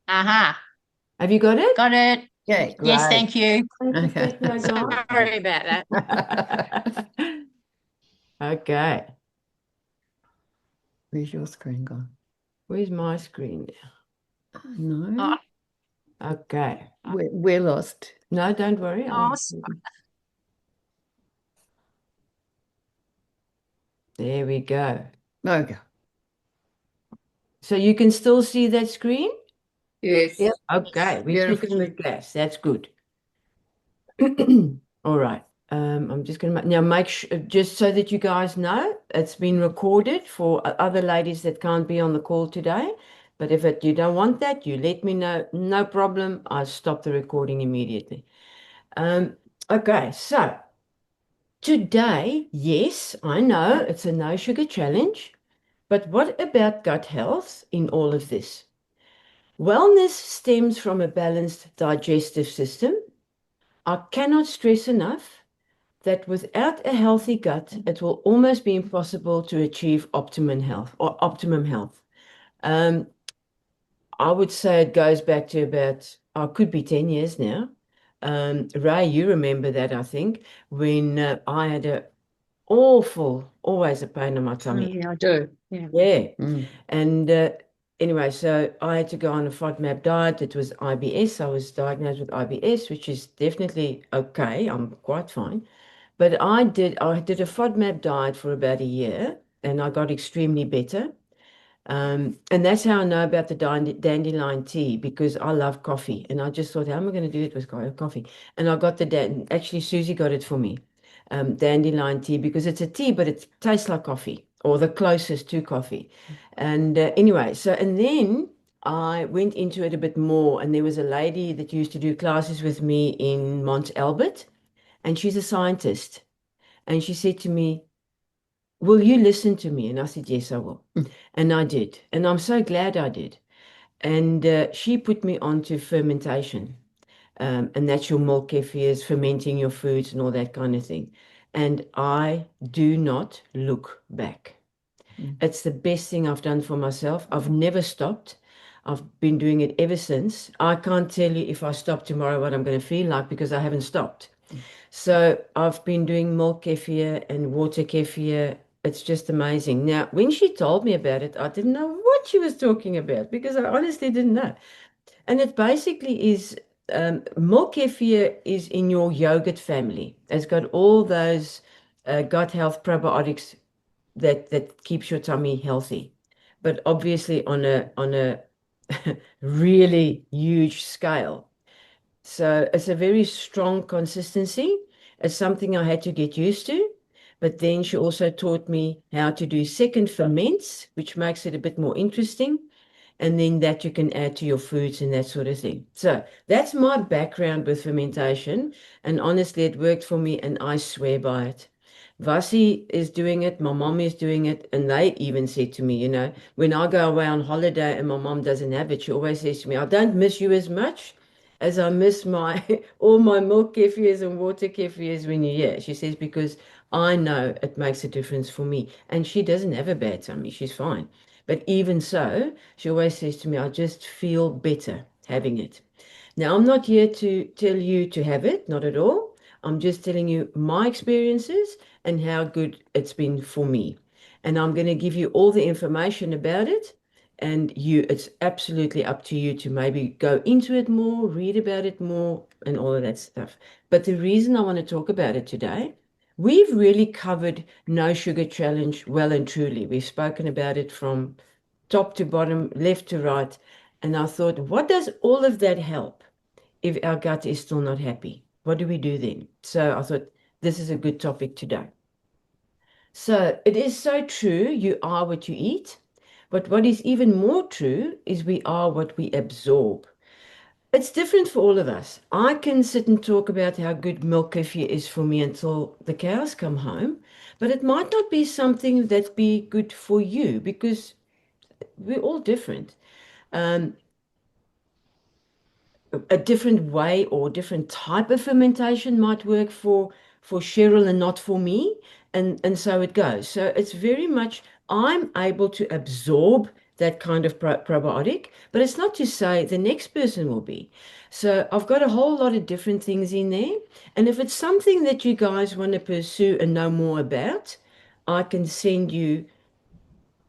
Aha. Have you got it? Got it. Yeah, Yes, great. thank you. Okay. Sorry about that. Okay. Where's your screen gone? Where's my screen No, Oh, now? Okay. we're lost. No, don't worry. oh, There we go. Okay. So you can still see that screen? Yes. yes. Okay, we click Beautiful. on the glass. That's good. All right. I'm just going to now make sure, just so that you guys know, it's been recorded for other ladies that can't be on the call today. But if you don't want that, you let me know. No problem. I'll stop the recording immediately. Okay, so today, yes, I know it's a no sugar challenge, but what about gut health in all of this? Wellness stems from a balanced digestive system. I cannot stress enough that without a healthy gut, it will almost be impossible to achieve optimum health or optimum health. Um, I would say it goes back to about, could be 10 years now. Ray, you remember that, I think, when I had a awful, always a pain in my tummy. Yeah, I do. Yeah. Yeah. Mm. And anyway, so I had to go on a FODMAP diet. It was IBS. I was diagnosed with IBS, which is definitely okay. I'm quite fine. But I did a FODMAP diet for about a year and I got extremely better. And that's how I know about the dandelion tea because I love coffee. And I just thought, how am I going to do it with coffee? And I got actually, Susie got it for me, dandelion tea, because it's a tea, but it tastes like coffee or the closest to coffee. And anyway, and then I went into it a bit more. And there was a lady that used to do classes with me in Mont Albert, and she's a scientist. And she said to me, will you listen to me? And I said, yes, I will. And I did. And I'm so glad I did. And she put me onto fermentation. And that's your milk kefirs, fermenting your foods and all that kind of thing. And I do not look back. Mm. It's the best thing I've done for myself. I've never stopped. I've been doing it ever since. I can't tell you if I stop tomorrow what I'm going to feel like because I haven't stopped. So I've been doing milk kefir and water kefir. It's just amazing. Now, when she told me about it, I didn't know what she was talking about because I honestly didn't know. And it basically is milk kefir is in your yogurt family. It's got all those gut health probiotics that keeps your tummy healthy, but obviously on a really huge scale. So it's a very strong consistency. It's something I had to get used to. But then she also taught me how to do second ferments, which makes it a bit more interesting. And then that you can add to your foods and that sort of thing. So that's my background with fermentation. And honestly, it worked for me and I swear by it. Vasi is doing it, my mom is doing it, and they even said to me, when I go away on holiday and my mom doesn't have it, she always says to me, I don't miss you as much as I miss my all my milk kefirs and water kefirs when you're here. She says, because I know it makes a difference for me. And she doesn't have a bad tummy, she's fine. But even so, she always says to me, I just feel better having it. Now, I'm not here to tell you to have it, not at all. I'm just telling you my experiences and how good it's been for me. And I'm going to give you all the information about it. And it's absolutely up to you to maybe go into it more, read about it more, and all of that stuff. But the reason I want to talk about it today, we've really covered No Sugar Challenge well and truly. We've spoken about it from top to bottom, left to right. And I thought, what does all of that help if our gut is still not happy? What do we do then? So I thought this is a good topic today. So it is so true, you are what you eat. But what is even more true is we are what we absorb. It's different for all of us. I can sit and talk about how good milk kefir is for me until the cows come home, but it might not be something that be good for you because we're all different. Um, a different way or different type of fermentation might work for Cheryl and not for me, and so it goes. So it's very much I'm able to absorb that kind of probiotic, but it's not to say the next person will be. So I've got a whole lot of different things in there. And if it's something that you guys want to pursue and know more about, I can send you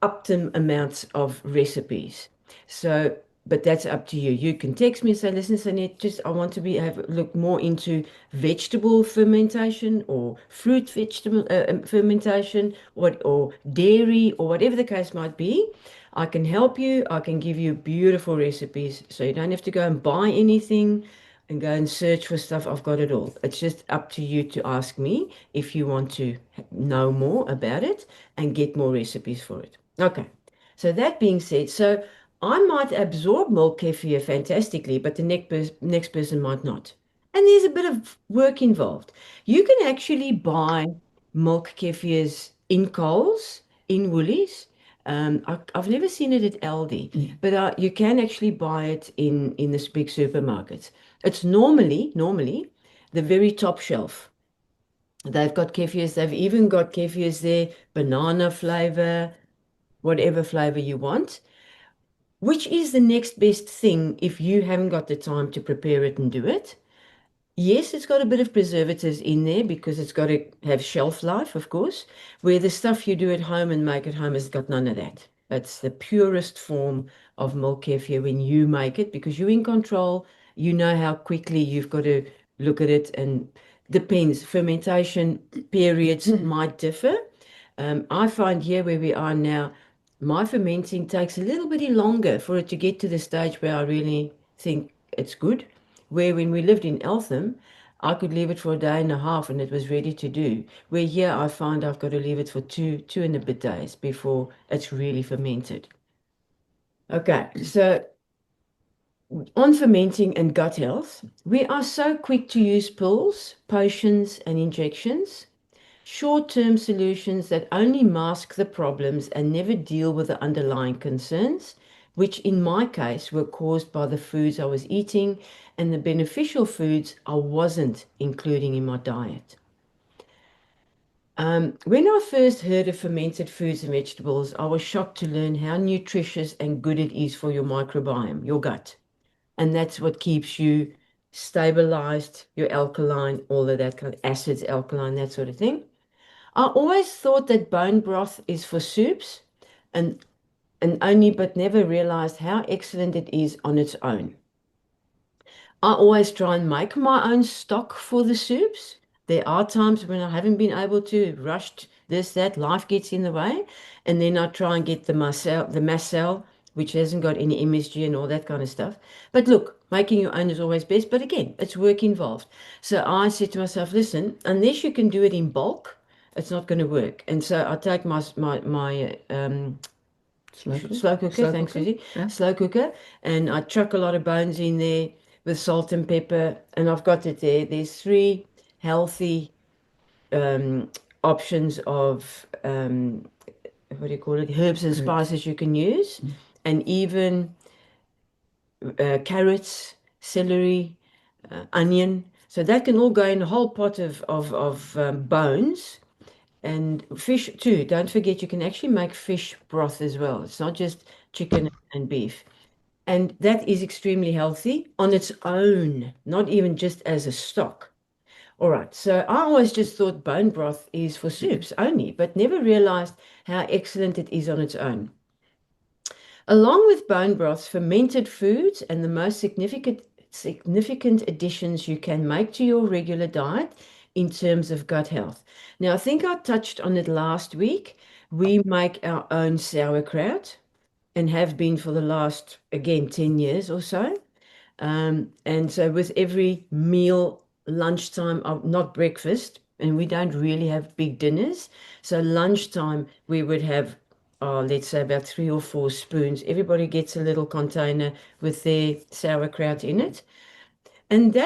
optimum amounts of recipes. So, but that's up to you. You can text me and say, listen, Sanette, just I want to look more into vegetable fermentation or fruit vegetable fermentation or dairy or whatever the case might be. I can help you. I can give you beautiful recipes so you don't have to go and buy anything and go and search for stuff. I've got it all. It's just up to you to ask me if you want to know more about it and get more recipes for it. Okay. So that being said, so I might absorb milk kefir fantastically, but the next person might not. And there's a bit of work involved. You can actually buy milk kefirs in Coles, in Woolies. I've never seen it at Aldi, but you can actually buy it in this big supermarkets. It's normally the very top shelf. They've got kefirs. They've even got kefirs there, banana flavor, whatever flavor you want. Which is the next best thing if you haven't got the time to prepare it and do it? Yes, it's got a bit of preservatives in there because it's got to have shelf life, of course, where the stuff you do at home and make at home has got none of that. It's the purest form of milk kefir when you make it because you're in control. You know how quickly you've got to look at it and depends. Fermentation periods might differ. I find here where we are now, my fermenting takes a little bit longer for it to get to the stage where I really think it's good. Where when we lived in Eltham, I could leave it for a day and a half and it was ready to do. Where here I find I've got to leave it for two and a bit days before it's really fermented. Okay, so on fermenting and gut health, we are so quick to use pills, potions, and injections. Short-term solutions that only mask the problems and never deal with the underlying concerns, which in my case were caused by the foods I was eating and the beneficial foods I wasn't including in my diet. When I first heard of fermented foods and vegetables, I was shocked to learn how nutritious and good it is for your microbiome, your gut. And that's what keeps you stabilized, your alkaline, all of that kind of acids, alkaline, that sort of thing. I always thought that bone broth is for soups and but never realized how excellent it is on its own. I always try and make my own stock for the soups. There are times when I haven't been able to rush this, that, life gets in the way, and then I try and get the Marcel, which hasn't got any MSG and all that kind of stuff. But look, making your own is always best, but again, it's work involved. So I said to myself, listen, unless you can do it in bulk, it's not going to work. And so I take my slow cooker, thanks, Susie. Yeah. Slow cooker, and I chuck a lot of bones in there with salt and pepper, and I've got it there. There's 3 healthy options of what do you call it? Herbs and spices you can use, and even carrots, celery, onion. So that can all go in a whole pot of bones. And fish too. Don't forget, you can actually make fish broth as well. It's not just chicken and beef. And that is extremely healthy on its own, not even just as a stock. All right, so I always just thought bone broth is for soups only, but never realized how excellent it is on its own. Along with bone broths, fermented foods and the most significant additions you can make to your regular diet in terms of gut health. Now, I think I touched on it last week. We make our own sauerkraut and have been for the last, again, 10 years or so. And so with every meal, lunchtime, not breakfast, and we don't really have big dinners. So lunchtime, we would have, let's say about 3 or 4 spoons. Everybody gets a little container with their sauerkraut in it. And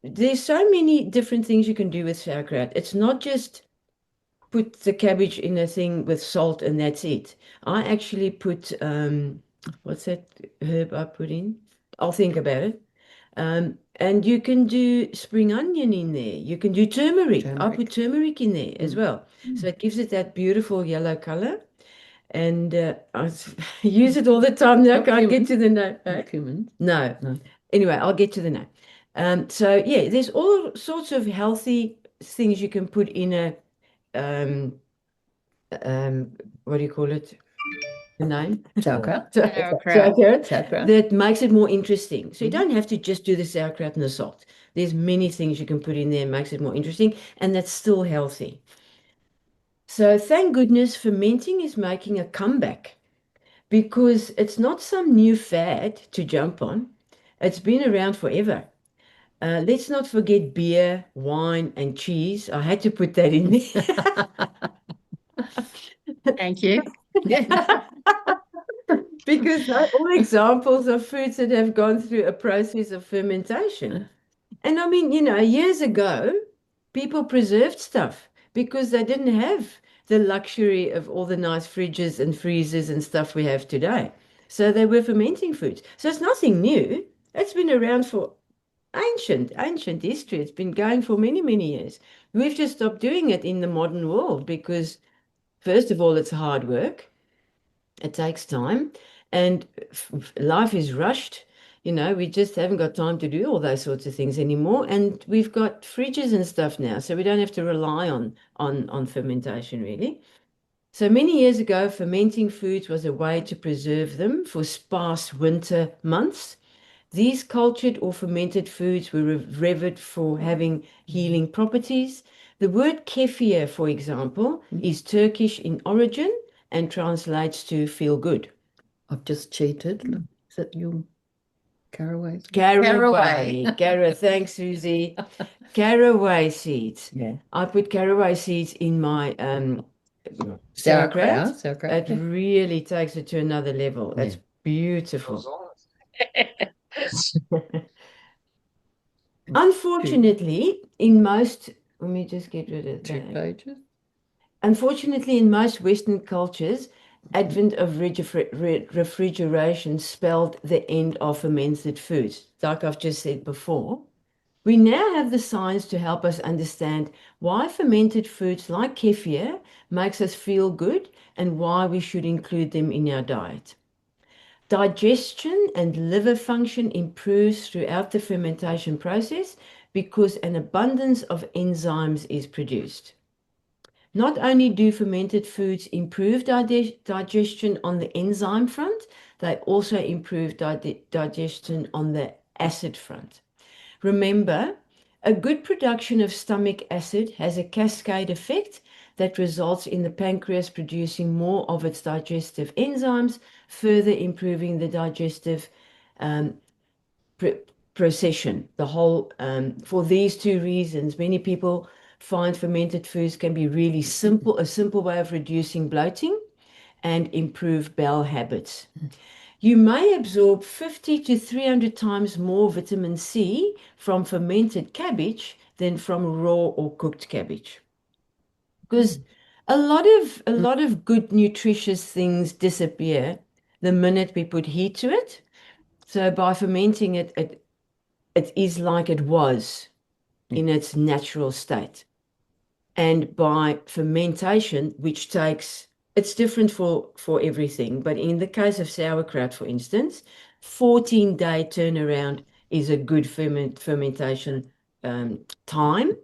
there's so many different things you can do with sauerkraut. It's not just put the cabbage in a thing with salt and that's it. I actually put, what's that herb I put in? I'll think about it. And you can do spring onion in there. You can do turmeric. I put turmeric in there as well. So it gives it that beautiful yellow color. and use it all the time. Now I Not can't get cumin. to the name. Not cumin. No. No. Anyway, I'll get to the name. So yeah, there's all sorts of healthy things you can put in a um, what do you call it? The name? Sauerkraut. Sauerkraut. Sauerkraut. That makes it more interesting. So you Mhm. don't have to just do the sauerkraut and the salt. There's many things you can put in there and makes it more interesting, and that's still healthy. So thank goodness fermenting is making a comeback because it's not some new fad to jump on. It's been around forever. Let's not forget beer, wine, and cheese. I had to put that in there. Thank you. Because they're all examples of foods that have gone through a process of fermentation. And I mean, years ago, people preserved stuff because they didn't have the luxury of all the nice fridges and freezers and stuff we have today. So they were fermenting foods. So it's nothing new. It's been around for ancient history. It's been going for many, many years. We've just stopped doing it in the modern world because, first of all, it's hard work. It takes time, and life is rushed. We just haven't got time to do all those sorts of things anymore. And we've got fridges and stuff now, so we don't have to rely on fermentation really. So many years ago, fermenting foods was a way to preserve them for sparse winter months. These cultured or fermented foods were revered for having healing properties. The word kefir, for example, is Turkish in origin and translates to feel good. I've just cheated. Look, is that your caraway? Caraway. Thanks, Susie. Caraway seeds. Yeah. I put caraway seeds in my sauerkraut. Sauerkraut. It really takes it to another level. Yeah. It's beautiful. Unfortunately, let me just get rid of 2 that. pages. Unfortunately, in most Western cultures, advent of refrigeration spelled the end of fermented foods. Like I've just said before, we now have the science to help us understand why fermented foods like kefir makes us feel good and why we should include them in our diet. Digestion and liver function improves throughout the fermentation process because an abundance of enzymes is produced. Not only do fermented foods improve digestion on the enzyme front, they also improve digestion on the acid front. Remember, a good production of stomach acid has a cascade effect that results in the pancreas producing more of its digestive enzymes, further improving the digestive procession. For these two reasons, many people find fermented foods can be really simple, a simple way of reducing bloating and improve bowel habits. You may absorb 50 to 300 times more vitamin C from fermented cabbage than from raw or cooked cabbage. Because a lot of good nutritious things disappear the minute we put heat to it. So by fermenting it, it is like it was in its natural state. And by fermentation, which it's different for everything, but in the case of sauerkraut, for instance, 14-day turnaround is a good fermentation time.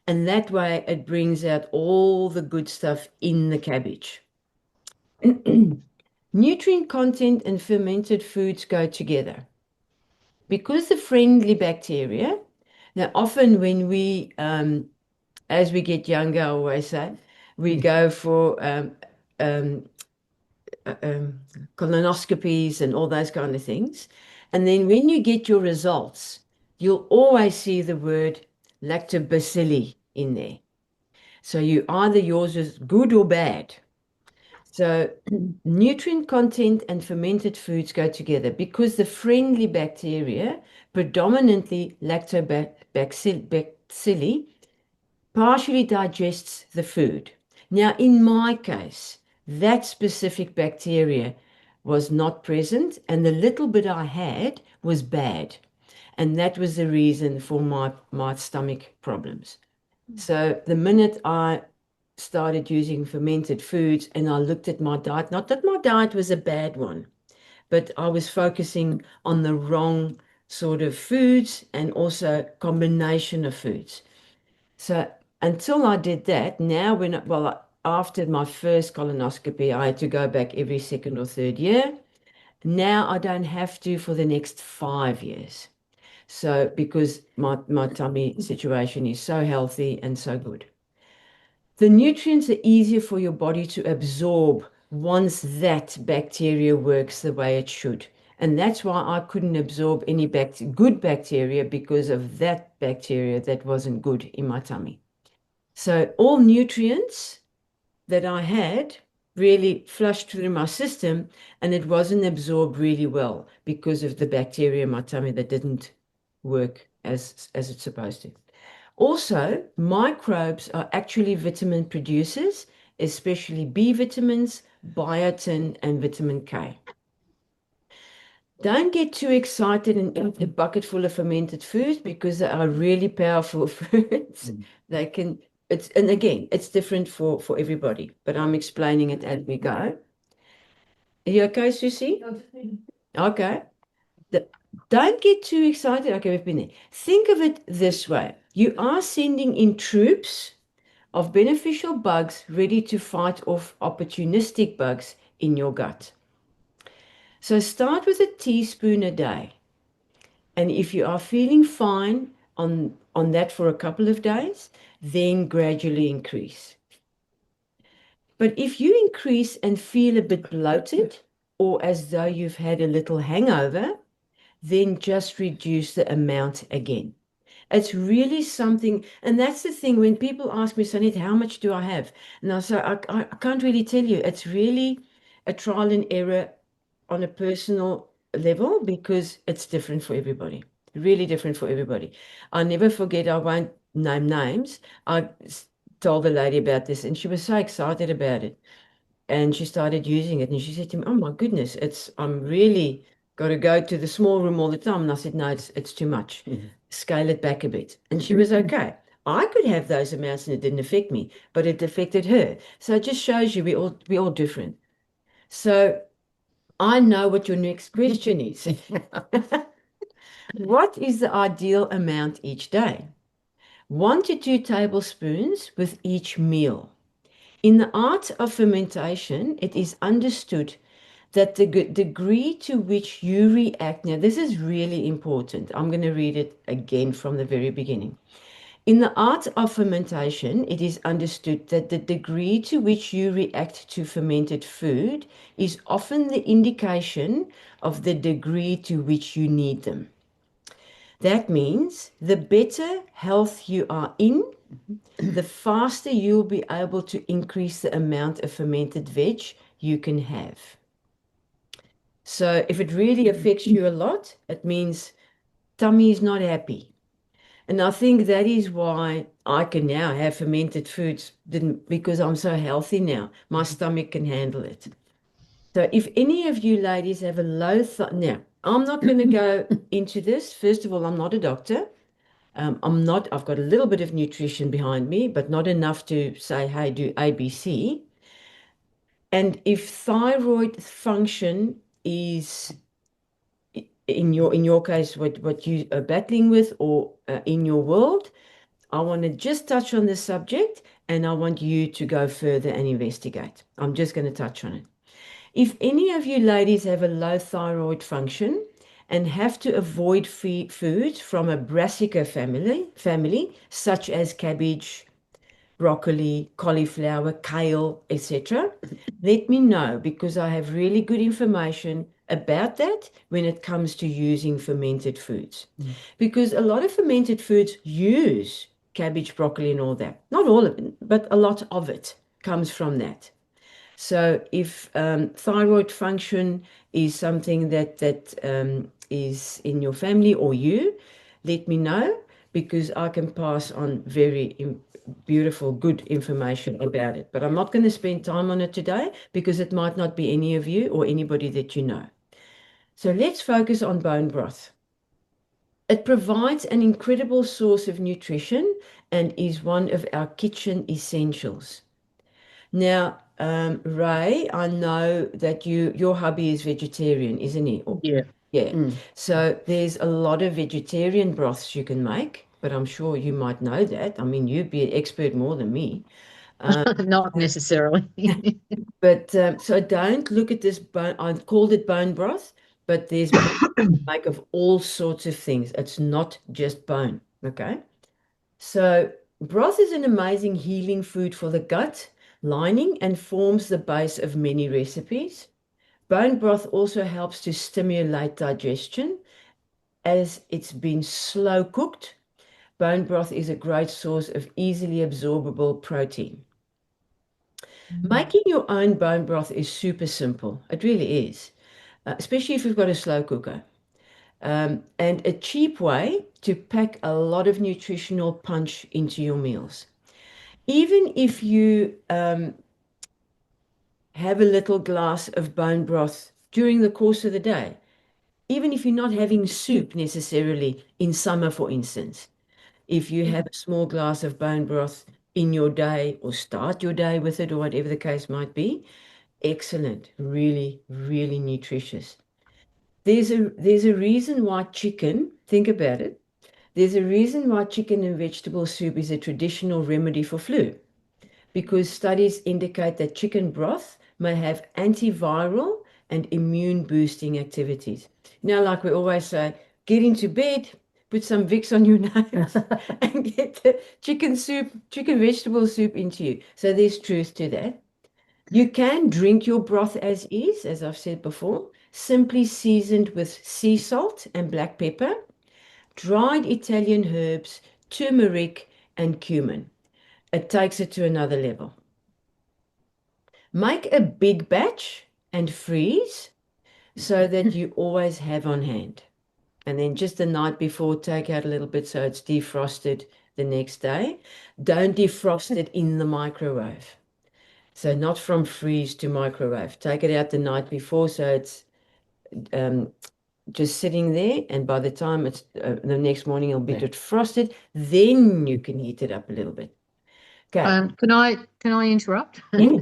And that way it brings out all the good stuff in the cabbage. Nutrient content and fermented foods go together. Because the friendly bacteria, now often when as we get younger, I always say, we go for colonoscopies and all those kind of things. And then when you get your results, you'll always see the word lactobacilli in there. So either yours is good or bad. So nutrient content and fermented foods go together because the friendly bacteria, predominantly lactobacilli, partially digests the food. Now, in my case, that specific bacteria was not present, and the little bit I had was bad. And that was the reason for my stomach problems. So the minute I started using fermented foods and I looked at my diet. Not that my diet was a bad one, but I was focusing on the wrong sort of foods and also combination of foods. So until I did that, now after my first colonoscopy, I had to go back every second or third year. Now I don't have to for the next 5 years. So because my tummy situation is so healthy and so good. The nutrients are easier for your body to absorb once that bacteria works the way it should. And that's why I couldn't absorb any good bacteria because of that bacteria that wasn't good in my tummy. So all nutrients that I had really flushed through my system and it wasn't absorbed really well because of the bacteria in my tummy that didn't work as it's supposed to. Also, microbes are actually vitamin producers, especially B vitamins, biotin, and vitamin K. Don't get too excited and eat a bucket full of fermented foods because they are really powerful foods. They can, and again, it's different for everybody, but I'm explaining it as we go. Are you okay, Susie? Okay. Don't get too excited. Okay, we've been there. Think of it this way. You are sending in troops of beneficial bugs ready to fight off opportunistic bugs in your gut. So start with a teaspoon a day. And if you are feeling fine on that for a couple of days, then gradually increase. But if you increase and feel a bit bloated or as though you've had a little hangover, then just reduce the amount again. It's really something, and that's the thing when people ask me, Sanit, how much do I have? And I say, I can't really tell you. It's really a trial and error on a personal level because it's different for everybody, really different for everybody. I'll never forget, I won't name names. I told the lady about this and she was so excited about it. And she started using it and she said to me, oh my goodness, I'm really got to go to the small room all the time. And I said, no, it's too much. Scale it back a bit. And she was okay. I could have those amounts and it didn't affect me, but it affected her. So it just shows you we're all different. So I know what your next question is. What is the ideal amount each day? 1 to 2 tablespoons with each meal. In the art of fermentation, it is understood that the degree to which you react, now this is really important. I'm going to read it again from the very beginning. In the art of fermentation, it is understood that the degree to which you react to fermented food is often the indication of the degree to which you need them. That means the better health you are in, the faster you'll be able to increase the amount of fermented veg you can have. So if it really affects you a lot, it means tummy is not happy. And I think that is why I can now have fermented foods because I'm so healthy now. My stomach can handle it. So if any of you ladies have a low now, I'm not going to go into this. First of all, I'm not a doctor. I've got a little bit of nutrition behind me, but not enough to say, hey, do ABC. And if thyroid function is in your case, what you are battling with or in your world, I want to just touch on this subject and I want you to go further and investigate. I'm just going to touch on it. If any of you ladies have a low thyroid function and have to avoid foods from a brassica family, such as cabbage, broccoli, cauliflower, kale, etc., let me know because I have really good information about that when it comes to using fermented foods. Because a lot of fermented foods use cabbage, broccoli, and all that. Not all of it, but a lot of it comes from that. So if thyroid function is something that is in your family or you, let me know because I can pass on very beautiful, good information about it. But I'm not going to spend time on it today because it might not be any of you or anybody that you know. So let's focus on bone broth. It provides an incredible source of nutrition and is one of our kitchen essentials. Now, Ray, I know that your hubby is vegetarian, isn't he? Yeah. Yeah. Mm. So there's a lot of vegetarian broths you can make, but I'm sure you might know that. I mean, you'd be an expert more than me. Not necessarily. But so don't look at this bone. I called it bone broth, but there's broth like of all sorts of things. It's not just bone. Okay. So broth is an amazing healing food for the gut lining and forms the base of many recipes. Bone broth also helps to stimulate digestion as it's been slow cooked. Bone broth is a great source of easily absorbable protein. Making your own bone broth is super simple. It really is, especially if you've got a slow cooker. And a cheap way to pack a lot of nutritional punch into your meals. Even if you have a little glass of bone broth during the course of the day, even if you're not having soup necessarily in summer, for instance, if you have a small glass of bone broth in your day or start your day with it or whatever the case might be, excellent, really, really nutritious. There's a reason why chicken, think about it. There's a reason why chicken and vegetable soup is a traditional remedy for flu, because studies indicate that chicken broth may have antiviral and immune boosting activities. Now, like we always say, get into bed, put some Vicks on your nails, and get the chicken soup, chicken vegetable soup into you. So there's truth to that. You can drink your broth as is, as I've said before, simply seasoned with sea salt and black pepper, dried Italian herbs, turmeric, and cumin. It takes it to another level. Make a big batch and freeze so that you always have on hand. And then just the night before, take out a little bit so it's defrosted the next day. Don't defrost it in the microwave. So not from freeze to microwave. Take it out the night before so it's um, just sitting there. And by the time it's the next morning, it'll be defrosted. Then you can heat it up a little bit. Okay. Can I interrupt? Yeah.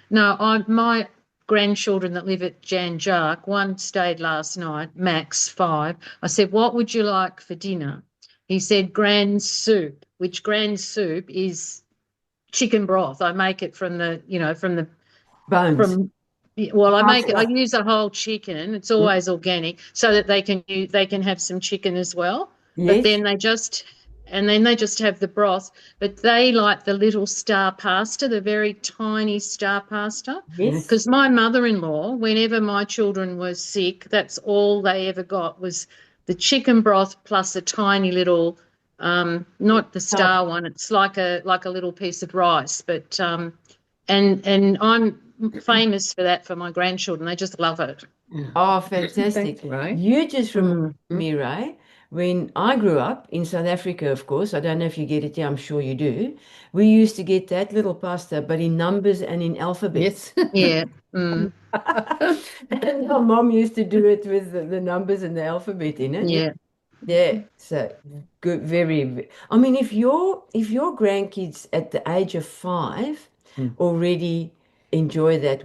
No, my grandchildren that live at Jan Jark, one stayed last night, Max, 5. I said, "What would you like for dinner?" He said, "Grand soup," which grand soup is chicken broth. I make it from the, Bones. well, I Up. use a whole chicken. It's always organic so that they can have some chicken as well. But Yes. then they just have the broth, but they like the little star pasta, the very tiny star pasta. Yes. Because my mother-in-law, whenever my children were sick, that's all they ever got was the chicken broth plus a tiny little, not the star one. It's like a little piece of rice, but and I'm famous for that for my grandchildren. They just love it. Oh, fantastic. Thanks, Ray. You just reminded me, Ray, when I grew up in South Africa, of course, I don't know if you get it here, I'm sure you do. We used to get that little pasta, but in numbers and in alphabets. Yes. Yeah. Mm, And my mom used to do it with the numbers and the alphabet in it. yeah. Yeah, so good, I mean, if your grandkids at the age of 5 already enjoy that,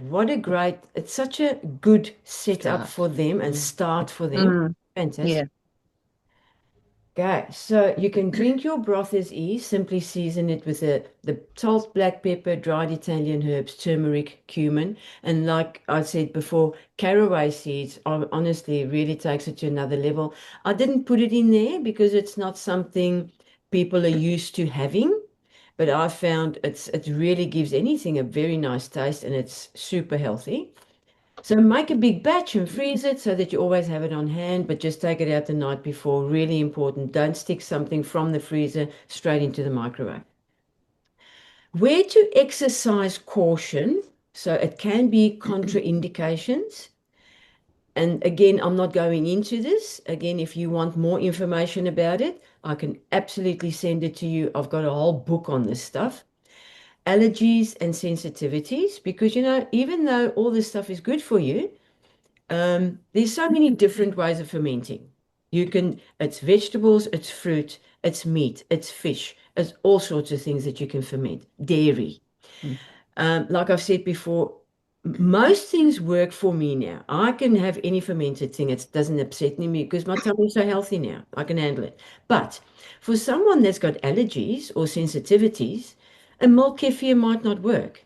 it's such a good setup Start. for them and start for them. Mm, Fantastic. yeah. Okay, so you can drink your broth as is, simply season it with the salt, black pepper, dried Italian herbs, turmeric, cumin, and like I said before, caraway seeds honestly really takes it to another level. I didn't put it in there because it's not something people are used to having, but I found it really gives anything a very nice taste and it's super healthy. So make a big batch and freeze it so that you always have it on hand, but just take it out the night before. Really important. Don't stick something from the freezer straight into the microwave. Where to exercise caution. So it can be contraindications. And again, I'm not going into this. Again, if you want more information about it, I can absolutely send it to you. I've got a whole book on this stuff. Allergies and sensitivities, because even though all this stuff is good for you, there's so many different ways of fermenting. It's vegetables, it's fruit, it's meat, it's fish, it's all sorts of things that you can ferment. Dairy. Like I've said before, most things work for me now. I can have any fermented thing. It doesn't upset me because my tummy is so healthy now. I can handle it. But for someone that's got allergies or sensitivities, a milk kefir might not work.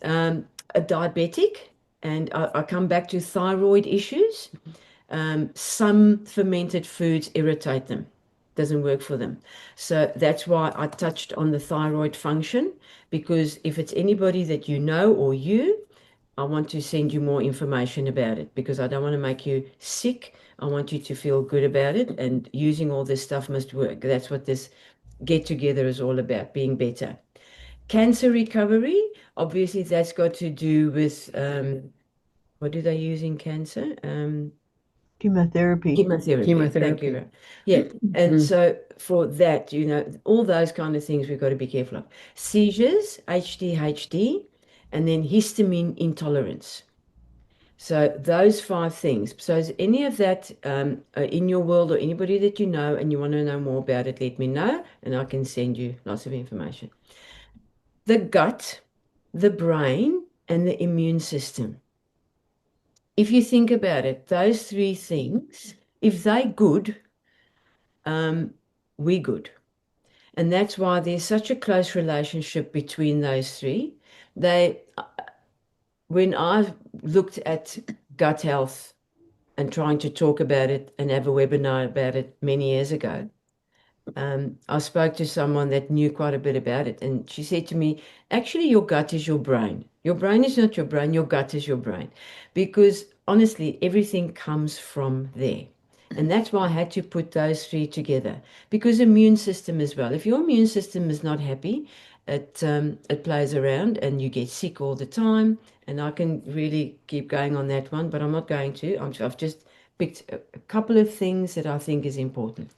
A diabetic, and I come back to thyroid issues. Some fermented foods irritate them, doesn't work for them. So that's why I touched on the thyroid function, because if it's anybody that you know or I want to send you more information about it because I don't want to make you sick. I want you to feel good about it, and using all this stuff must work. That's what this get together is all about, being better. Cancer recovery, obviously, that's got to do with what do they use in cancer? Chemotherapy. Chemotherapy. Thank you. Chemotherapy. Yeah. And Mm. so for that, all those kind of things we've got to be careful of. Seizures, HDHD, and then histamine intolerance. So those 5 things. So is any of that in your world or anybody that you know and you want to know more about it, let me know and I can send you lots of information. The gut, the brain, and the immune system. If you think about it, those 3 things, if they're good, we're good. And that's why there's such a close relationship between those 3. When I looked at gut health and trying to talk about it and have a webinar about it many years ago, I spoke to someone that knew quite a bit about it. And she said to me, actually, your gut is your brain. Your brain is not your brain. Your gut is your brain. Because honestly, everything comes from there. And that's why I had to put those 3 together. Because immune system as well. If your immune system is not happy, it plays around and you get sick all the time. And I can really keep going on that one, but I'm not going to. I've just picked a couple of things that I think is important.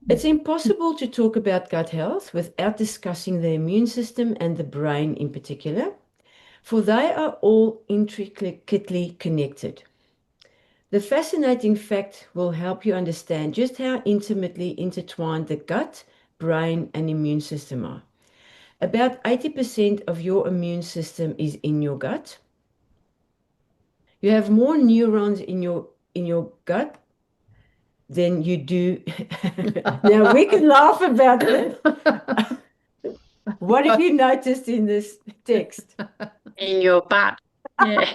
It's impossible to talk about gut health without discussing the immune system and the brain in particular, for they are all intricately connected. The fascinating fact will help you understand just how intimately intertwined the gut, brain, and immune system are. About 80% of your immune system is in your gut. You have more neurons in your gut than you do. Now we can laugh about it. What have you noticed in this text? In your butt. Yeah.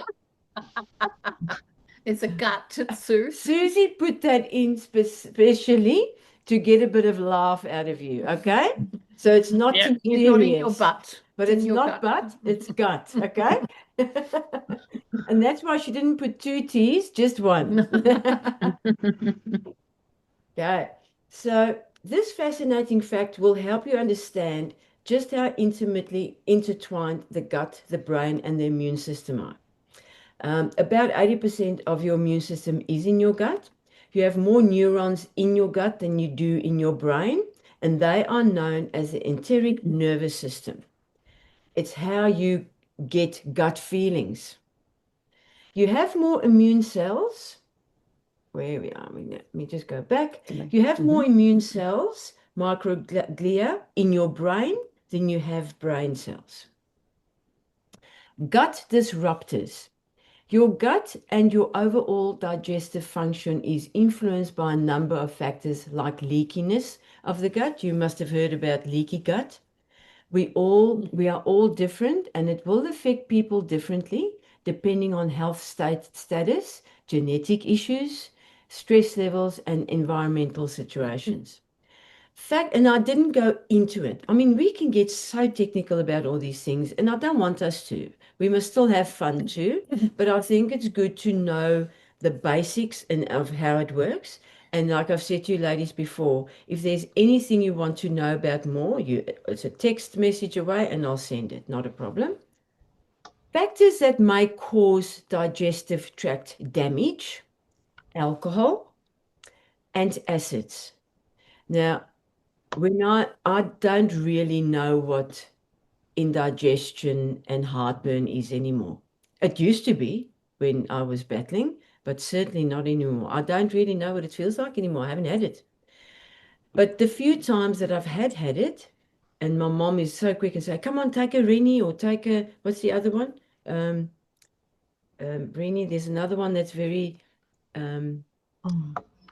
It's a gut, Sue. Susie put that in specially to get a bit of laugh out of you, okay? So it's not Yeah. too It's not in your serious, butt. but in it's your not gut. butt, it's gut, okay? And that's why she didn't put 2 T's, just one. Okay, so this fascinating fact will help you understand just how intimately intertwined the gut, the brain, and the immune system are. About 80% of your immune system is in your gut. You have more neurons in your gut than you do in your brain, and they are known as the enteric nervous system. It's how you get gut feelings. You have more immune cells. Where we are, let me just go back. You have more immune cells, microglia, in your brain than you have brain cells. Gut disruptors. Your gut and your overall digestive function is influenced by a number of factors like leakiness of the gut. You must have heard about leaky gut. We are all different, and it will affect people differently depending on health status, genetic issues, stress levels, and environmental situations. And I didn't go into it. I mean, we can get so technical about all these things, and I don't want us to. We must still have fun too, but I think it's good to know the basics and of how it works. And like I've said to you ladies before, if there's anything you want to know about more, it's a text message away and I'll send it, not a problem. Factors that may cause digestive tract damage: alcohol and acids. Now, when I don't really know what indigestion and heartburn is anymore. It used to be when I was battling, but certainly not anymore. I don't really know what it feels like anymore. I haven't had it. But the few times that I've had it, And my mom is so quick and say, come on, take a Rini or take a, what's the other one? Rini, there's another one that's very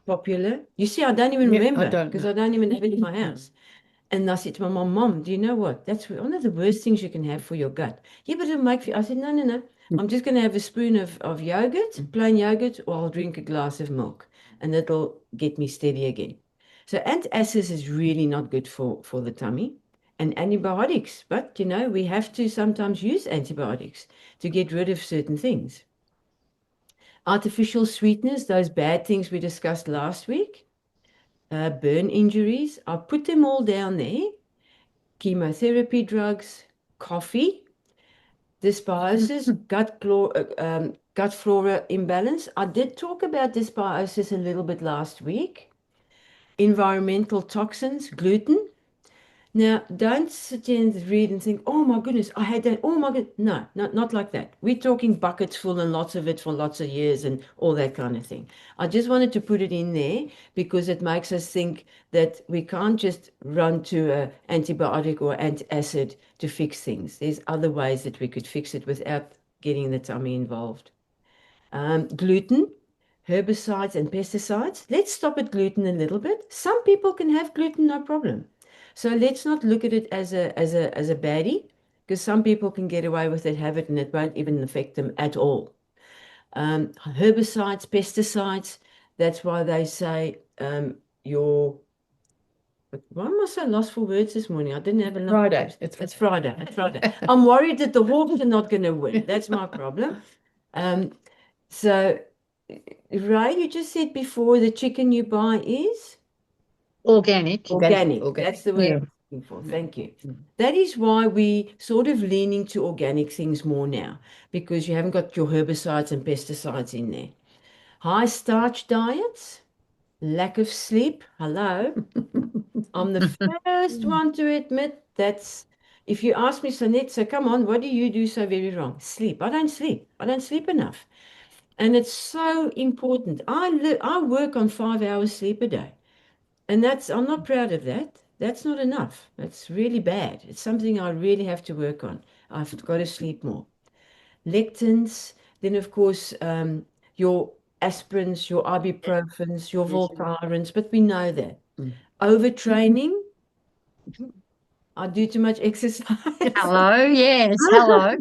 popular. You see, I don't even Yeah, I remember don't because know. I don't even have it in my house. And I said to my mom, Mom, do you know what? That's one of the worst things you can have for your gut. Yeah, but it'll make you. I said, no, no, no. I'm just going to have a spoon of yogurt, plain yogurt, or I'll drink a glass of milk, and it'll get me steady again. So antacids is really not good for the tummy. And antibiotics, but you know, we have to sometimes use antibiotics to get rid of certain things. Artificial sweeteners, those bad things we discussed last week, burn injuries, I'll put them all down there. Chemotherapy drugs, coffee, dysbiosis, gut flora imbalance. I did talk about dysbiosis a little bit last week. Environmental toxins, gluten. Now, don't sit here and read and think, oh my goodness, I had that. Oh my God. No, not like that. We're talking buckets full and lots of it for lots of years and all that kind of thing. I just wanted to put it in there because it makes us think that we can't just run to an antibiotic or antacid to fix things. There's other ways that we could fix it without getting the tummy involved. Gluten, herbicides and pesticides. Let's stop at gluten a little bit. Some people can have gluten, no problem. So let's not look at it as a baddie, because some people can get away with it, have it, and it won't even affect them at all. Herbicides, pesticides. That's why they say why am I so lost for words this morning? I didn't have enough. Friday. It's Friday. It's Friday. I'm worried that the Hawks are not going to win. That's my problem. So, Ray, you just said before the chicken you buy is Organic. organic. Organic. That's the word Yeah. I'm looking for. Thank you. That is why we sort of leaning to organic things more now, because you haven't got your herbicides and pesticides in there. High starch diets, lack of sleep. Hello. I'm the first one to admit that's, if you ask me, Sonette, so come on, what do you do so very wrong? Sleep. I don't sleep. I don't sleep enough. And it's so important. I work on 5 hours sleep a day. And I'm not proud of that. That's not enough. That's really bad. It's something I really have to work on. I've got to sleep more. Lectins, then of course, your aspirins, your ibuprofens, your Voltarens, but we know that. Overtraining, I do too much exercise. Hello. Yes. Hello.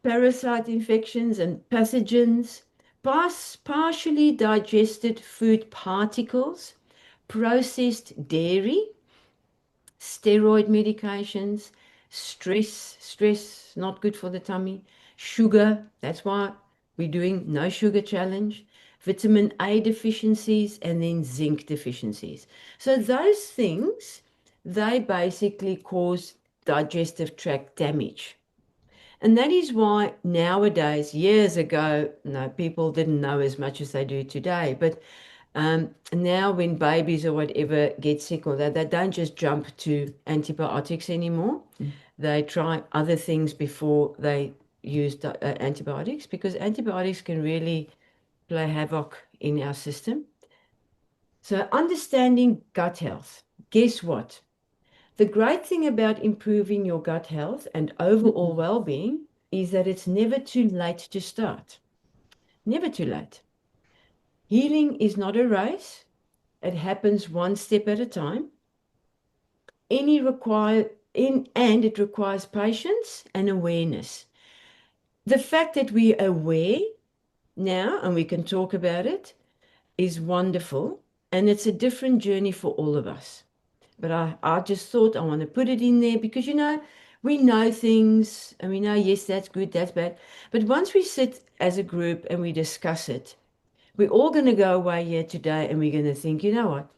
Parasite infections and pathogens, partially digested food particles, processed dairy, steroid medications, stress, not good for the tummy, sugar, that's why we're doing no sugar challenge, vitamin A deficiencies, and then zinc deficiencies. So those things, they basically cause digestive tract damage. And that is why nowadays, years ago, no, people didn't know as much as they do today. But now when babies or whatever get sick or that, they don't just jump to antibiotics anymore. They try other things before they use antibiotics, because antibiotics can really play havoc in our system. So understanding gut health, guess what? The great thing about improving your gut health and overall well-being is that it's never too late to start. Never too late. Healing is not a race. It happens one step at a time. And it requires patience and awareness. The fact that we're aware now and we can talk about it is wonderful, and it's a different journey for all of us. But I just thought I want to put it in there because, we know things and we know, yes, that's good, that's bad. But once we sit as a group and we discuss it, we're all going to go away here today and we're going to think, you know what?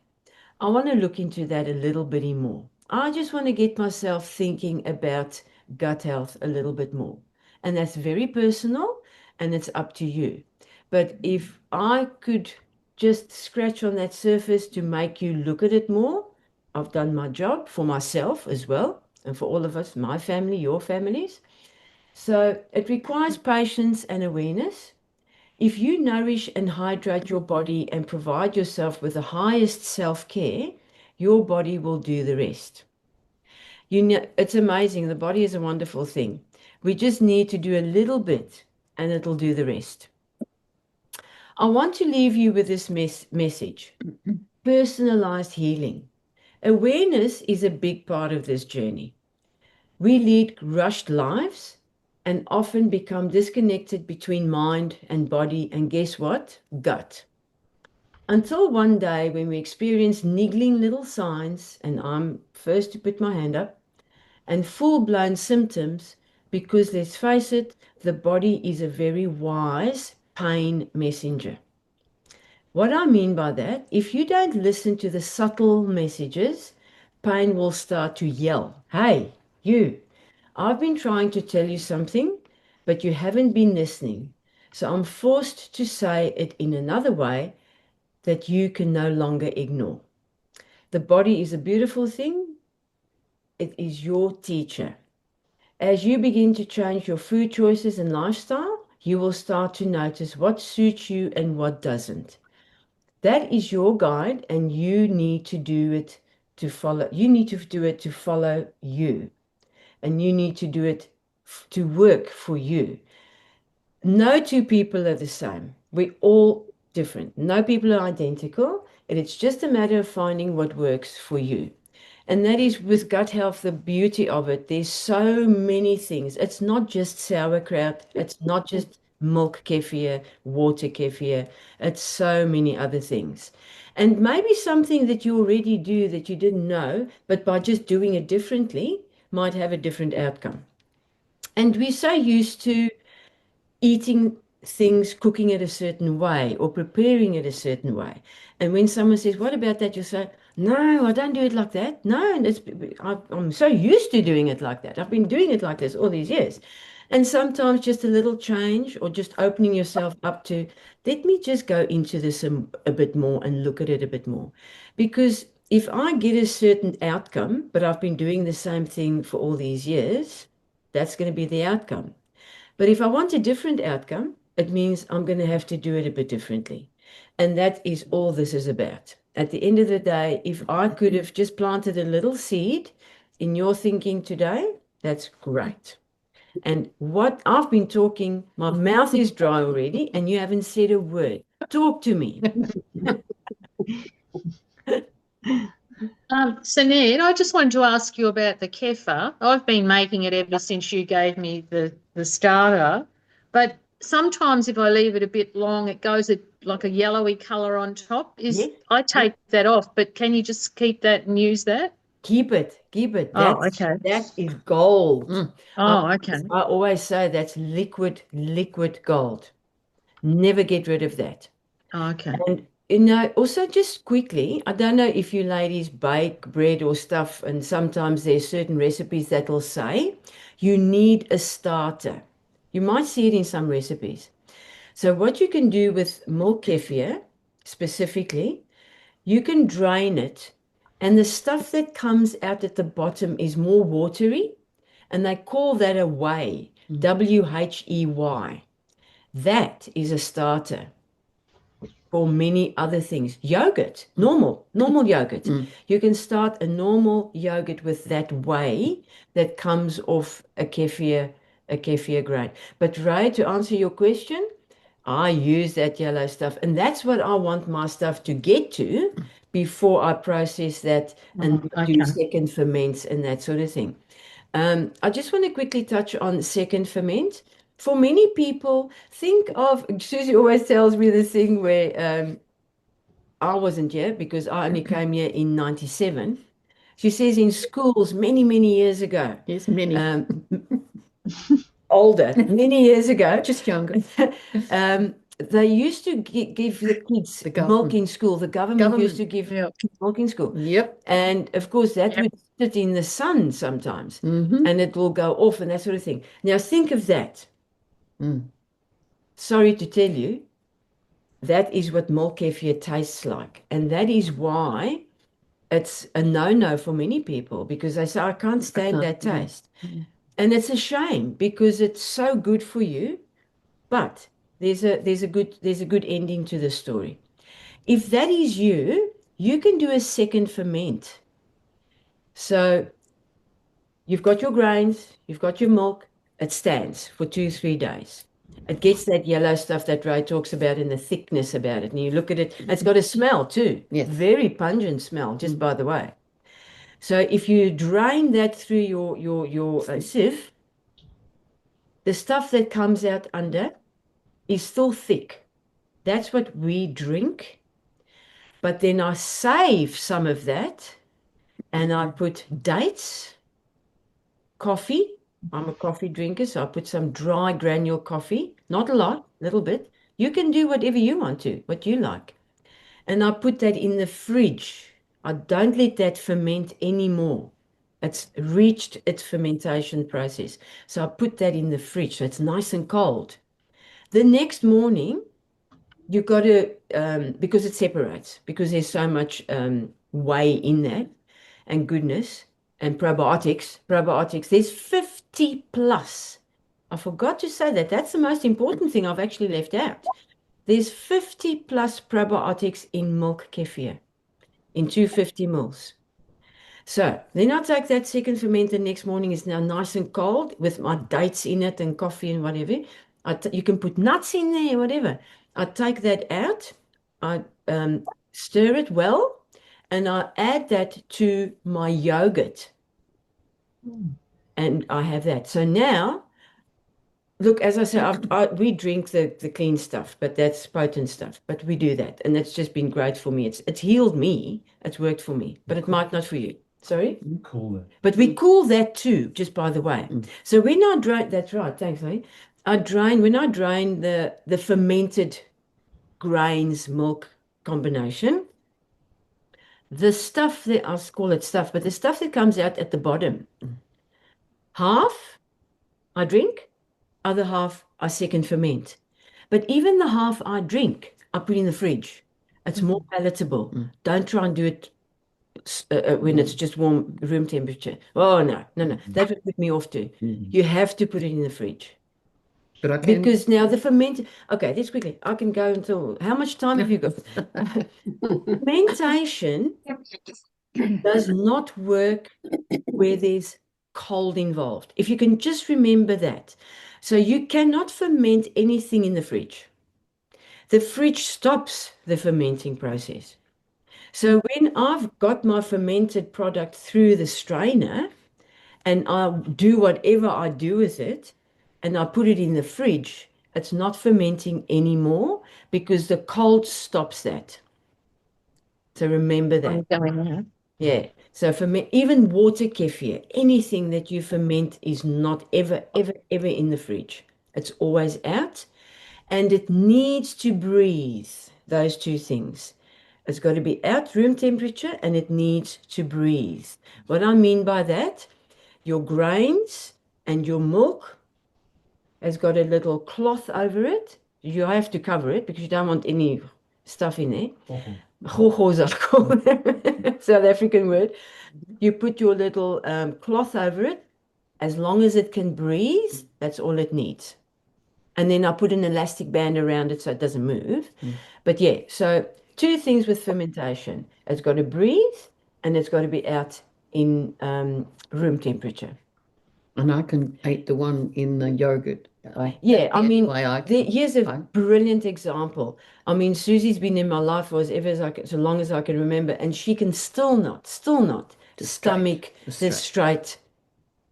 I want to look into that a little bit more. I just want to get myself thinking about gut health a little bit more. And that's very personal and it's up to you. But if I could just scratch on that surface to make you look at it more, I've done my job for myself as well, and for all of us, my family, your families. So it requires patience and awareness. If you nourish and hydrate your body and provide yourself with the highest self-care, your body will do the rest. You know, it's amazing. The body is a wonderful thing. We just need to do a little bit and it'll do the rest. I want to leave you with this message. Personalized healing. Awareness is a big part of this journey. We lead rushed lives and often become disconnected between mind and body, and guess what? Gut. Until one day when we experience niggling little signs, and I'm first to put my hand up, and full-blown symptoms, because let's face it, the body is a very wise pain messenger. What I mean by that, if you don't listen to the subtle messages, pain will start to yell, "Hey, you, I've been trying to tell you something, but you haven't been listening. So I'm forced to say it in another way that you can no longer ignore." The body is a beautiful thing. It is your teacher. As you begin to change your food choices and lifestyle, you will start to notice what suits you and what doesn't. That is your guide, and you need to do it to follow. You need to do it to follow you, and you need to do it to work for you. No two people are the same. We're all different. No people are identical, and it's just a matter of finding what works for you. And that is with gut health, the beauty of it. There's so many things. It's not just sauerkraut. It's not just milk kefir, water kefir. It's so many other things. And maybe something that you already do that you didn't know, but by just doing it differently might have a different outcome. And we're so used to eating things, cooking it a certain way or preparing it a certain way. And when someone says, "What about that?" you say, "No, I don't do it like that. No, and I'm so used to doing it like that. I've been doing it like this all these years." And sometimes just a little change or just opening yourself up to, let me just go into this a bit more and look at it a bit more. Because if I get a certain outcome, but I've been doing the same thing for all these years, that's going to be the outcome. But if I want a different outcome, it means I'm going to have to do it a bit differently. And that is all this is about. At the end of the day, if I could have just planted a little seed in your thinking today, that's great. And what I've been talking, my mouth is dry already, and you haven't said a word. Talk to me. So Ned, I just wanted to ask you about the kefir. I've been making it ever since you gave me the starter, but sometimes if I leave it a bit long, it goes like a yellowy color on top. Yes. I take that off, but can you just keep that and use that? Keep it. Oh, okay. That is gold. Oh, okay. I always say that's liquid gold. Never get rid of that. Oh, okay. And you know, also just quickly, I don't know if you ladies bake bread or stuff, and sometimes there's certain recipes that will say you need a starter. You might see it in some recipes. So what you can do with milk kefir specifically, you can drain it, and the stuff that comes out at the bottom is more watery, and they call that a whey, W-H-E-Y. That is a starter for many other things. Yogurt, normal yogurt. You can start a normal yogurt with that whey that comes off a kefir grain. But Ray, to answer your question, I use that yellow stuff, and that's what I want my stuff to get to before I process that and do second ferments and that sort of thing. I just want to quickly touch on second ferment. For many people, think of, Susie always tells me this thing where I wasn't here because I only came here in 97. She says in schools many, many years ago. Yes, many. Older, many years ago. Just younger. They used to give the kids milk in school. The government used to give milk in school. Yep. And of course, that would sit in the sun sometimes, and it will go off and that sort of thing. Now, think of that. Sorry to tell you, that is what milk kefir tastes like. And that is why it's a no-no for many people, because they say, I can't stand that taste. And it's a shame because it's so good for you, but there's a good ending to the story. If that is you, you can do a second ferment. So you've got your grains, you've got your milk, it stands for 2-3 days. It gets that yellow stuff that Ray talks about and the thickness about it. And you look at it, it's got a smell too. Yes. Very pungent smell, just by the way. So if you drain that through your sieve, the stuff that comes out under is still thick. That's what we drink. But then I save some of that and I put dates, coffee. I'm a coffee drinker, so I put some dry granule coffee, not a lot, a little bit. You can do whatever you want to, what you like. And I put that in the fridge. I don't let that ferment anymore. It's reached its fermentation process. So I put that in the fridge, so it's nice and cold. The next morning, you've got to, because it separates, because there's so much whey in that and goodness and probiotics, there's 50 plus. I forgot to say that. That's the most important thing I've actually left out. There's 50 plus probiotics in milk kefir, in 250 mils. So then I take that second ferment the next morning, is now nice and cold with my dates in it and coffee and whatever. You can put nuts in there, whatever. I take that out, I stir it well, and I add that to my yogurt. And I have that. So now, look, as I said, we drink the clean stuff, but that's potent stuff. But we do that, and it's just been great for me. It's healed me. It's worked for me, but it might not for you. Sorry? Cool it. But we cool that too, just by the way. So when I drain, that's right, thanks, Lee. When I drain the fermented grains milk combination, the stuff that, I'll call it stuff, but the stuff that comes out at the bottom, half I drink, other half I second ferment. But even the half I drink, I put in the fridge. It's more palatable. Don't try and do it when it's just warm room temperature. Oh, no. That would put me off too. You have to put it in the fridge. But I can. Because now the ferment. Okay, let's quickly. I can go until. How much time have you got? Fermentation does not work where there's cold involved. If you can just remember that. So you cannot ferment anything in the fridge. The fridge stops the fermenting process. So when I've got my fermented product through the strainer and I do whatever I do with it and I put it in the fridge, it's not fermenting anymore because the cold stops that. So remember that. Yeah. So even water kefir, anything that you ferment is not ever in the fridge. It's always out and it needs to breathe, those two things. It's got to be out room temperature and it needs to breathe. What I mean by that, your grains and your milk has got a little cloth over it. You have to cover it because you don't want any stuff in there. Hoho's, I call it, South African word. You put your little cloth over it. As long as it can breathe, that's all it needs. And then I put an elastic band around it so it doesn't move. But yeah, so two things with fermentation. It's got to breathe and it's got to be out in room temperature. And I can eat the one in the yogurt. Here's a brilliant example. I mean, Susie's been in my life for so long as I can remember, and she can still not stomach the straight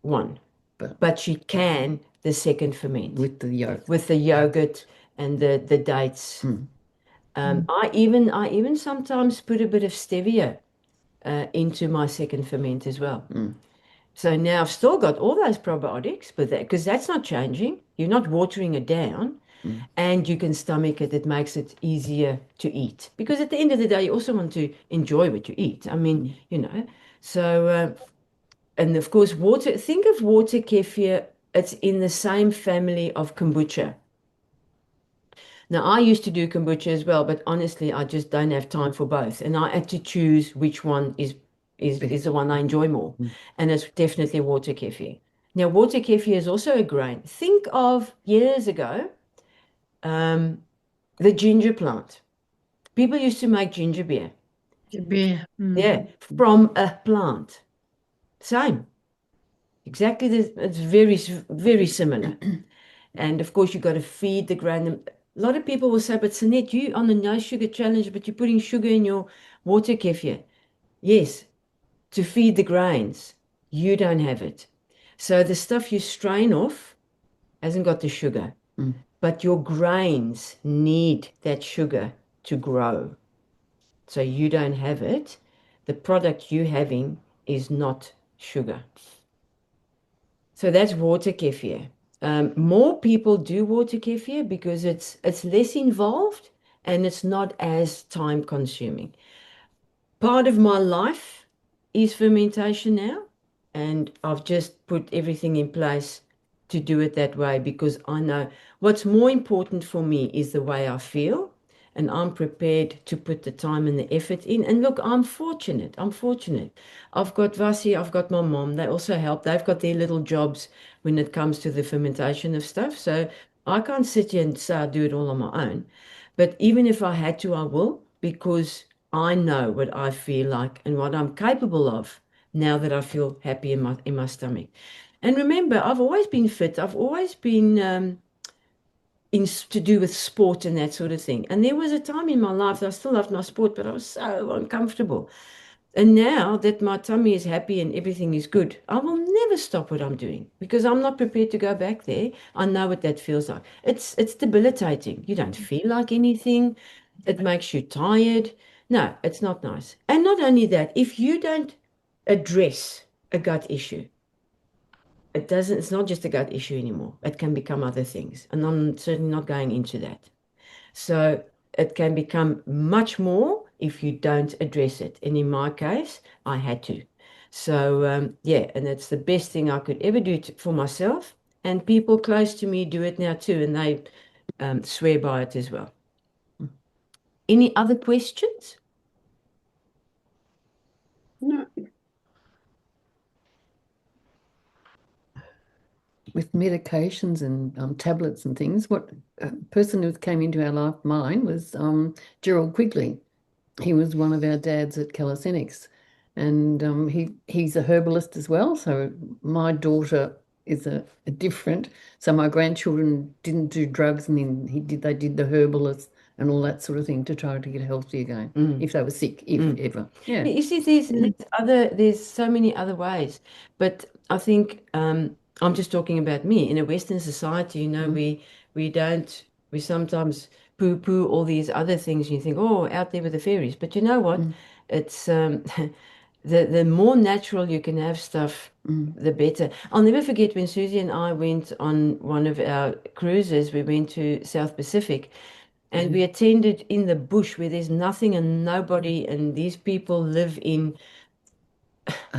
one. But she can the second ferment. With the yogurt. With the yogurt and the dates. I even sometimes put a bit of stevia into my second ferment as well. So now I've still got all those probiotics, but because that's not changing. You're not watering it down, and you can stomach it. It makes it easier to eat. Because at the end of the day, you also want to enjoy what you eat. I mean, So, and of course, water. Think of water kefir. It's in the same family of kombucha. Now, I used to do kombucha as well, but honestly, I just don't have time for both. And I had to choose which one is the one I enjoy more. And it's definitely water kefir. Now, water kefir is also a grain. Think of years ago, the ginger plant. People used to make ginger beer. Yeah. Yeah, from a plant. Same. Exactly. It's very similar. And of course, you've got to feed the grain. A lot of people will say, but Sanette, you on the no sugar challenge, but you're putting sugar in your water kefir. Yes, to feed the grains. You don't have it. So the stuff you strain off hasn't got the sugar. But your grains need that sugar to grow. So you don't have it. The product you're having is not sugar. So that's water kefir. More people do water kefir because it's less involved and it's not as time consuming. Part of my life is fermentation now, and I've just put everything in place to do it that way because I know what's more important for me is the way I feel, and I'm prepared to put the time and the effort in. And look, I'm fortunate. I'm fortunate. I've got Vasi, I've got my mom. They also help. They've got their little jobs when it comes to the fermentation of stuff. So I can't sit here and say I do it all on my own. But even if I had to, I will because I know what I feel like and what I'm capable of now that I feel happy in my stomach. And remember, I've always been fit. I've always been to do with sport and that sort of thing. And there was a time in my life that I still loved my sport, but I was so uncomfortable. And now that my tummy is happy and everything is good, I will never stop what I'm doing because I'm not prepared to go back there. I know what that feels like. It's debilitating. You don't feel like anything. It makes you tired. No, it's not nice. And not only that, if you don't address a gut issue, it's not just a gut issue anymore. It can become other things. And I'm certainly not going into that. So it can become much more if you don't address it. And in my case, I had to. So yeah, and it's the best thing I could ever do for myself. And people close to me do it now too, and they swear by it as well. Any other questions? No. With medications and tablets and things, what person who came into our life, mine, was Gerald Quigley. He was one of our dads at Calisthenics, and he's a herbalist as well. So my daughter is a different. So my grandchildren didn't do drugs, and then they did the herbalist and all that sort of thing to try to get healthy again if they were sick, if ever. Yeah. You see, there's so many other ways, but I think I'm just talking about me. In a Western society, you know, we sometimes poo-poo all these other things. You think, oh, out there with the fairies. But you know what? It's the more natural you can have stuff, the better. I'll never forget when Susie and I went on one of our cruises. We went to South Pacific. And we attended in the bush where there's nothing and nobody, and these people live in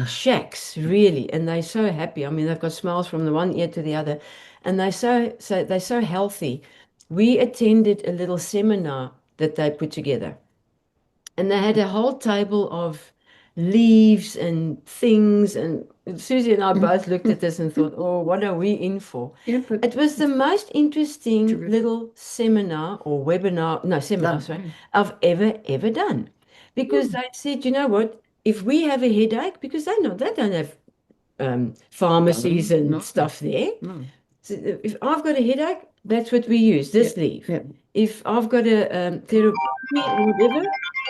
shacks, really, and they're so happy. I mean, they've got smiles from the one ear to the other, and they're so healthy. We attended a little seminar that they put together, and they had a whole table of leaves and things, and Susie and I both looked at this and thought, oh, what are we in for? Yeah, but It was the most interesting little seminar or webinar, no, seminar, sorry, I've ever done. Because they said, you know what, if we have a headache, because they don't have pharmacies and stuff there. So if I've got a headache, that's what we use, this leaf. If I've got a therapy or whatever,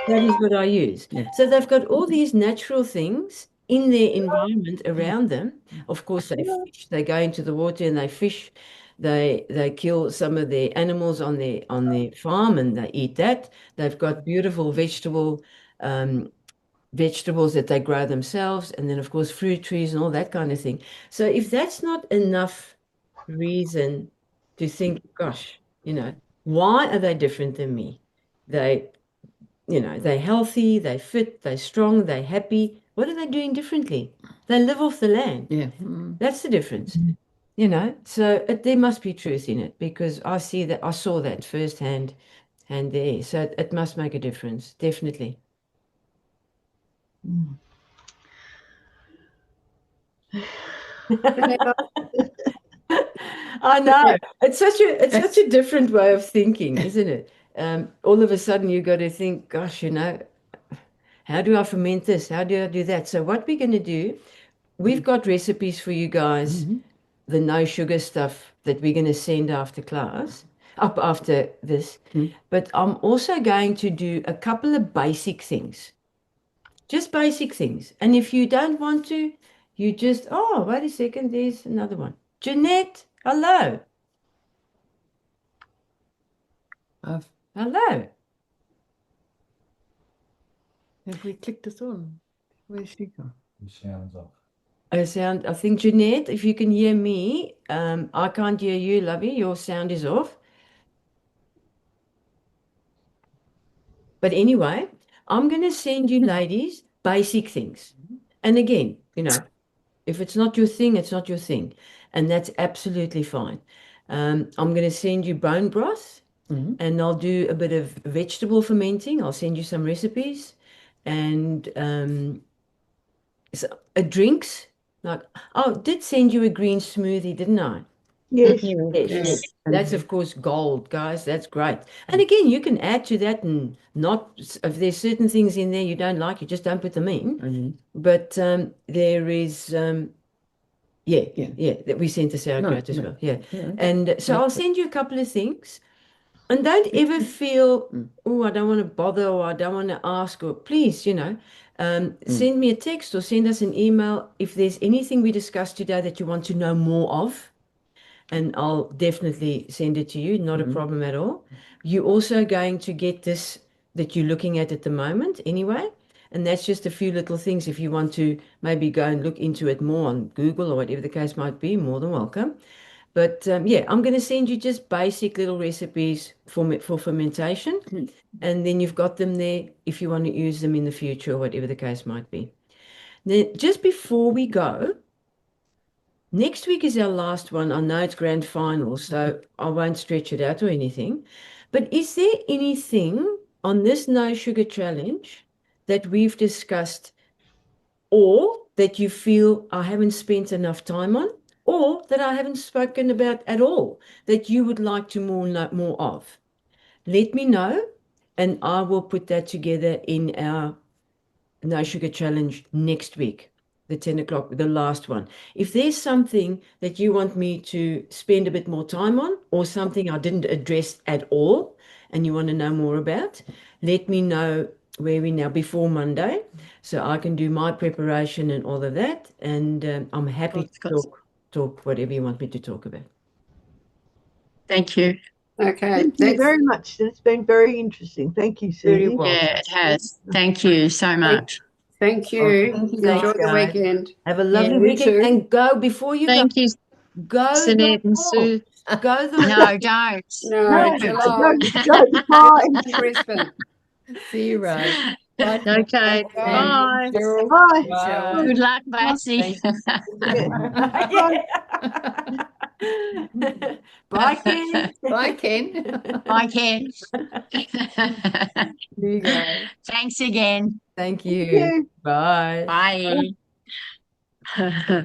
that is what I use. So they've got all these natural things in their environment around them. Of course, they fish, they go into the water and they fish. They kill some of the animals on their farm and they eat that. They've got beautiful vegetables that they grow themselves, and then of course fruit trees and all that kind of thing. So if that's not enough reason to think, gosh, you know, why are they different than me? They're healthy, they're fit, they're strong, they're happy. What are they doing differently? They live off the land. yeah. That's the difference. So there must be truth in it because I saw that firsthand and there. So it must make a difference, definitely. I know. It's such a different way of thinking, isn't it? All of a sudden you got to think, gosh, How do I ferment this? How do I do that? So what we're going to do, we've got recipes for you guys, the no sugar stuff that we're going to send after class, up after this. But I'm also going to do a couple of basic things, just basic things. And if you don't want to, you just, oh, wait a second, there's another one. Jeanette, hello. Have Hello. we clicked this on? Where's she gone? The sound's off. I think, Jeanette, if you can hear me, I can't hear you, lovey. Your sound is off. But anyway, I'm going to send you ladies basic things. And again, if it's not your thing, it's not your thing. And that's absolutely fine. I'm going to send you bone broth, and I'll do a bit of vegetable fermenting. I'll send you some recipes and drinks. Did send you a green smoothie, didn't I? Yes. Yes. That's of course gold, guys. That's great. And again, you can add to that, and not if there's certain things in there you don't like, you just don't put them in. But there is that we sent the sauerkraut as well. Yeah. And so I'll send you a couple of things. And don't ever feel, oh, I don't want to bother, or I don't want to ask, or please, send me a text or send us an email if there's anything we discussed today that you want to know more of. And I'll definitely send it to you. Not a problem at all. You're also going to get this that you're looking at the moment anyway. And that's just a few little things. If you want to maybe go and look into it more on Google or whatever the case might be, more than welcome. But I'm going to send you just basic little recipes for fermentation. And then you've got them there if you want to use them in the future or whatever the case might be. Then just before we go, next week is our last one. I know it's grand final, so I won't stretch it out or anything. But is there anything on this no sugar challenge that we've discussed, or that you feel I haven't spent enough time on, or that I haven't spoken about at all, that you would like to know more of? Let me know, and I will put that together in our no sugar challenge next week. The 10 o'clock, the last one. If there's something that you want me to spend a bit more time on, or something I didn't address at all, and you want to know more about, let me know where we now before Monday, so I can do my preparation and all of that. And I'm happy to talk whatever you want me to talk about. Thank you. Okay. Thank you very much. It's been very interesting. Thank you, Susie. Very welcome. Yeah, it has. Thank you so much. Thank you. Thank you, Enjoy guys. the weekend. Have a lovely Yeah, you weekend, too. and go before you Thank you, go Jeanette and Sue. Go the No, don't. No, No, Geelong. don't fine. Brisbane. See you, Rose. Bye. Okay, Bye. bye. Cheryl. Bye. Bye. Good luck, Bessie. Bye, Ken. Bye, Ken. Bye, Ken. There you go. Thank you again. Thank you. Thank you. Bye. Bye.